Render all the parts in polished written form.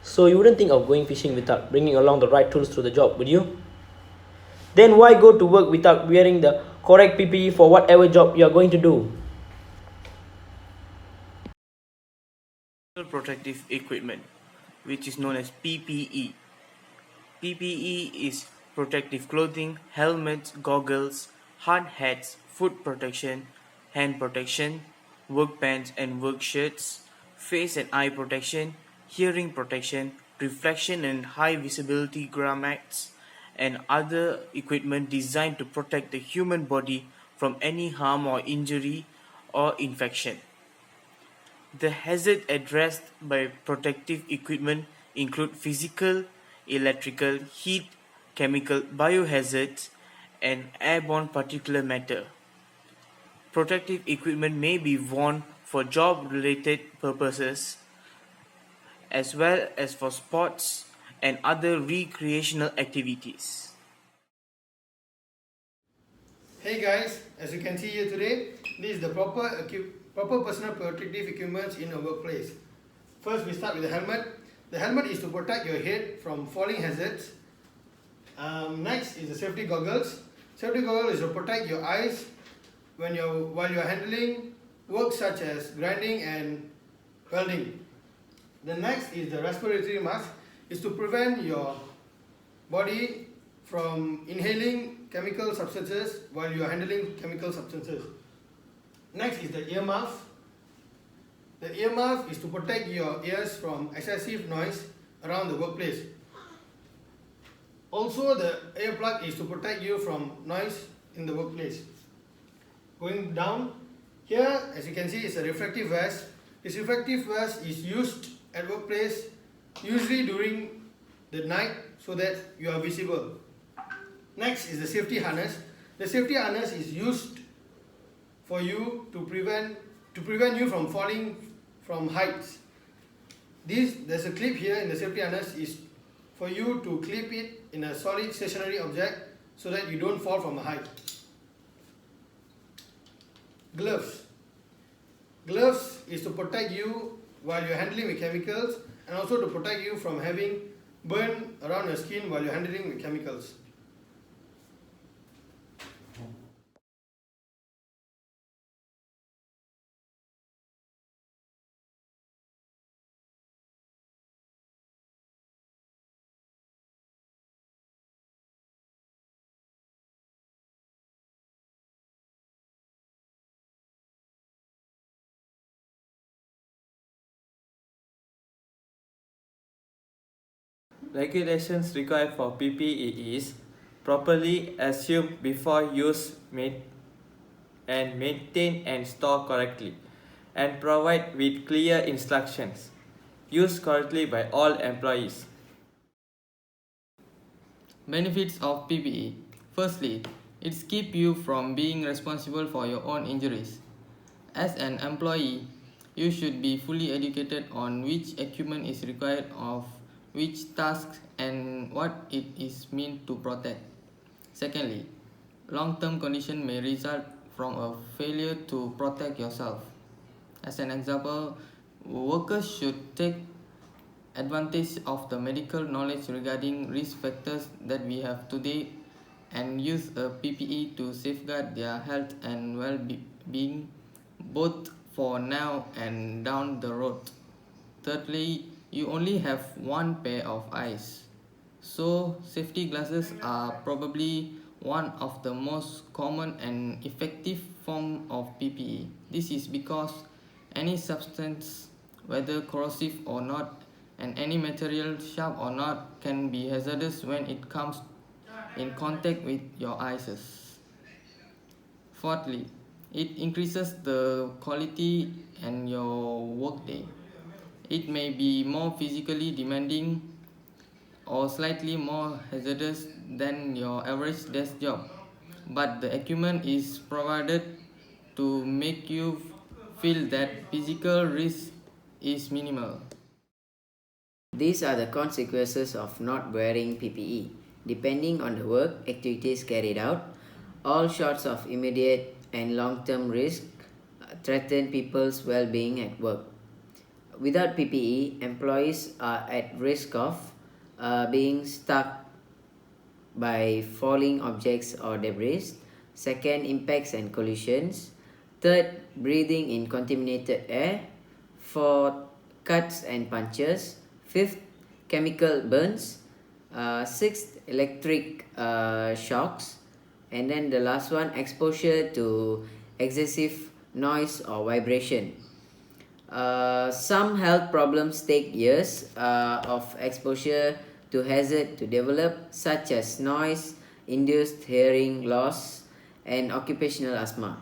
So you wouldn't think of going fishing without bringing along the right tools to the job, would you? Then why go to work without wearing the correct PPE for whatever job you are going to do? Protective equipment, which is known as PPE. PPE is protective clothing, helmets, goggles, hard hats, foot protection, hand protection, work pants and work shirts, face and eye protection, hearing protection, reflection and high visibility garments, and other equipment designed to protect the human body from any harm or injury or infection. The hazards addressed by protective equipment include physical, electrical, heat, chemical, biohazards, and airborne particulate matter. Protective equipment may be worn for job-related purposes as well as for sports and other recreational activities. Hey guys, as you can see here today, this is the proper personal protective equipment in a workplace. First, we start with the helmet. The helmet is to protect your head from falling hazards. Next is the safety goggles. Safety goggles is to protect your eyes while you're handling work such as grinding and welding. The next is the respiratory mask. Is to prevent your body from inhaling chemical substances while you are handling chemical substances. Next is the earmuff. The earmuff is to protect your ears from excessive noise around the workplace. Also, the earplug is to protect you from noise in the workplace. Going down, here as you can see is a reflective vest. This reflective vest is used at workplace usually during the night so that you are visible. Next is the safety harness. The safety harness is used for you to prevent you from falling from heights. There's a clip here in the safety harness is for you to clip it in a solid stationary object so that you don't fall from a height. Gloves. Gloves is to protect you while you're handling with chemicals and also to protect you from having burn around your skin while you're handling with chemicals. Regulations required for PPE is properly assumed before use and maintain and store correctly, and provide with clear instructions. Used correctly by all employees. Benefits of PPE. Firstly, it keeps you from being responsible for your own injuries. As an employee, you should be fully educated on which equipment is required of which tasks and what it is meant to protect. Secondly, long-term condition may result from a failure to protect yourself. As an example, workers should take advantage of the medical knowledge regarding risk factors that we have today and use a PPE to safeguard their health and well-being both for now and down the road. Thirdly, you only have one pair of eyes, so safety glasses are probably one of the most common and effective form of PPE. This is because any substance, whether corrosive or not, and any material, sharp or not, can be hazardous when it comes in contact with your eyes. Fourthly, it increases the quality and your workday. It may be more physically demanding or slightly more hazardous than your average desk job, but the equipment is provided to make you feel that physical risk is minimal. These are the consequences of not wearing PPE. Depending on the work activities carried out, all sorts of immediate and long-term risk threaten people's well-being at work. Without PPE, employees are at risk of being stuck by falling objects or debris. Second, impacts and collisions. Third, breathing in contaminated air. Fourth, cuts and punctures. Fifth, chemical burns. Sixth, electric shocks. And then the last one, exposure to excessive noise or vibration. Some health problems take years of exposure to hazard to develop, such as noise, induced hearing loss, and occupational asthma.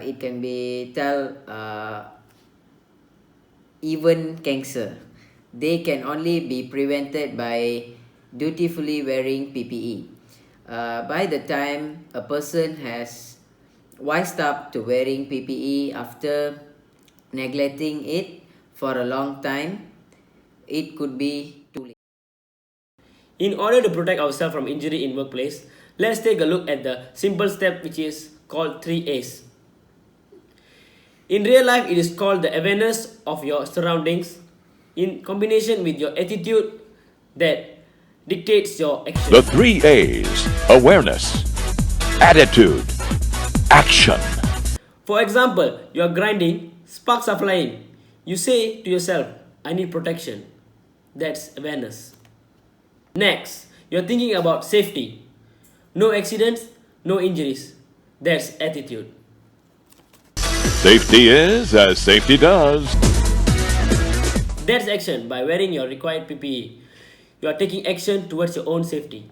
It can be even cancer. They can only be prevented by dutifully wearing PPE. By the time a person has wised up to wearing PPE after neglecting it for a long time, it could be too late. In order to protect ourselves from injury in workplace, let's take a look at the simple step which is called 3A's. In real life, it is called the awareness of your surroundings in combination with your attitude that dictates your action. The 3A's: awareness, attitude, action. For example, you are grinding, sparks are flying. You say to yourself, I need protection. That's awareness. Next, you are thinking about safety. No accidents, no injuries. That's attitude. Safety is as safety does. That's action. By wearing your required PPE, you are taking action towards your own safety.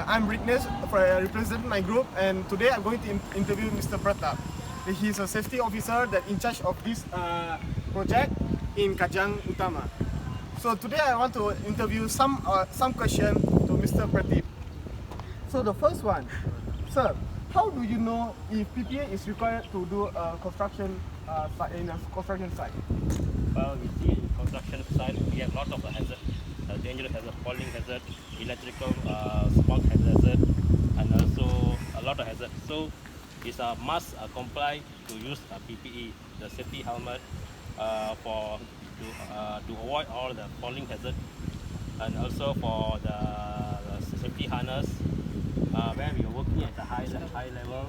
I'm Witness representing my group, and today I'm going to interview Mr. Pratap. He's a safety officer that in charge of this project in Kajang Utama. So today I want to interview some question to Mr. Pratip. So the first one, sir, how do you know if PPA is required to do a construction in a construction site? Well, we see in construction site we have lots of hazards, dangerous hazard, falling hazard, electrical spark hazard, and also a lot of hazards. So it's a must comply to use a PPE, the safety helmet, to avoid all the falling hazard, and also for the safety harness where we are working at the high level.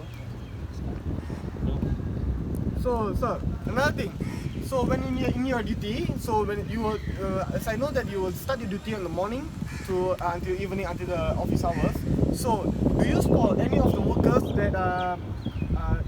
So, sir, another thing. So when in your duty, so when you will, as I know that you will start your duty in the morning to until evening, until the office hours. So do you spot any of the workers that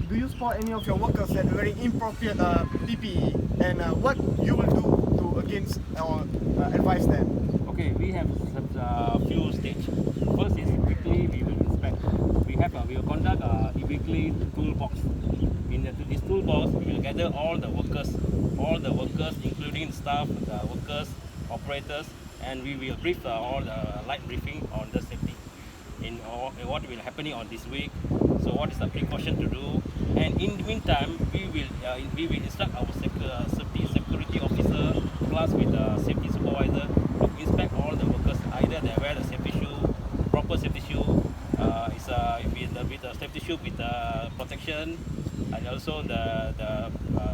do you spot any of your workers that are wearing inappropriate PPE, and what you will do to against or advise them? Okay, we have a few stages. First is weekly we will inspect. We will conduct a weekly toolbox. In this toolbox, we will gather all the workers, including staff, the workers, operators, and we will brief all the light briefing on the safety in what will happening on this week. So what is the precaution to do? And in the meantime, we will instruct our security officer plus with the safety supervisor to inspect all the workers. Either they wear the safety shoe, proper safety shoe, with the safety shoe with the protection, and also the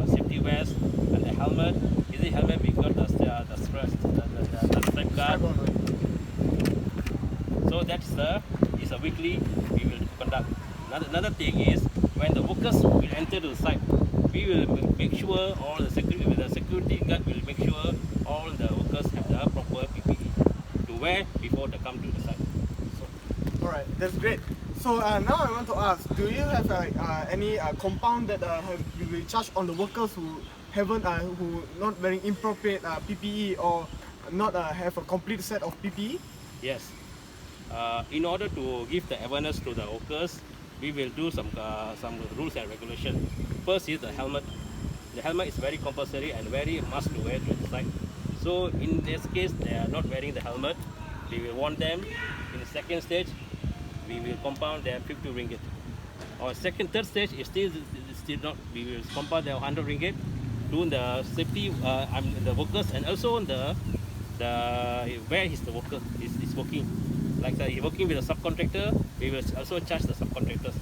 safety vest and the helmet. Is it helmet because the strap guard? So it's a weekly we will conduct. Another thing is when the workers will enter the site, we will make sure all the security guard will make sure all the workers have the proper PPE to wear before they come to the site. All right, that's great. So now I want to ask, do you have any compound that you will charge on the workers who who not wearing appropriate PPE or not have a complete set of PPE? Yes. in order to give the awareness to the workers, we will do some rules and regulations. First is the helmet. The helmet is very compulsory and very must to wear to the site. So in this case, they are not wearing the helmet. We will warn them. In the second stage, we will compound their 50 ringgit. Or third stage is still not. We will compound their 100 ringgit. Doing the safety, the workers, and also the where is the worker is working. Like he's working with a subcontractor, we will also charge the subcontractors.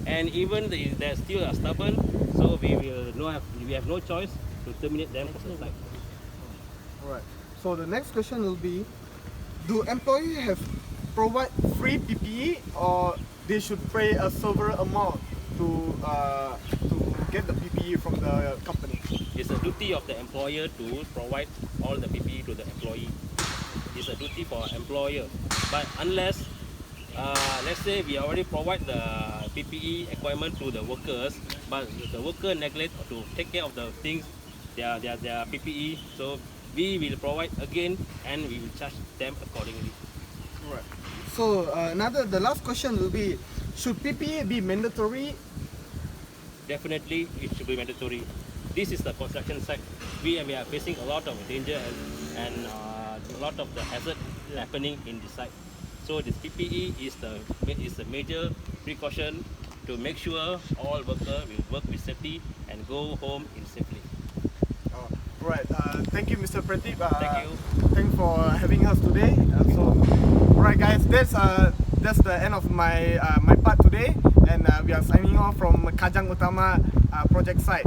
And even they're still stubborn, so we have no choice to terminate them from the site. Alright. So the next question will be, do employees have provide free PPE or they should pay a several amount to get the PPE from the company? It's a duty of the employer to provide all the PPE to the employee. It's a duty for employer. But unless, let's say we already provide the PPE equipment to the workers, but the worker neglect to take care of the things, their PPE, so we will provide again and we will charge them accordingly. Alright. So the last question will be, should PPE be mandatory? Definitely, it should be mandatory. This is the construction site. We are facing a lot of danger and a lot of the hazard happening in the site. So this PPE is the major precaution to make sure all workers will work with safety and go home in safely. Right. Thank you, Mr. Pradeep. Thank you. Thanks for having us today. Alright, guys, that's the end of my my part today, and we are signing off from Kajang Utama project site.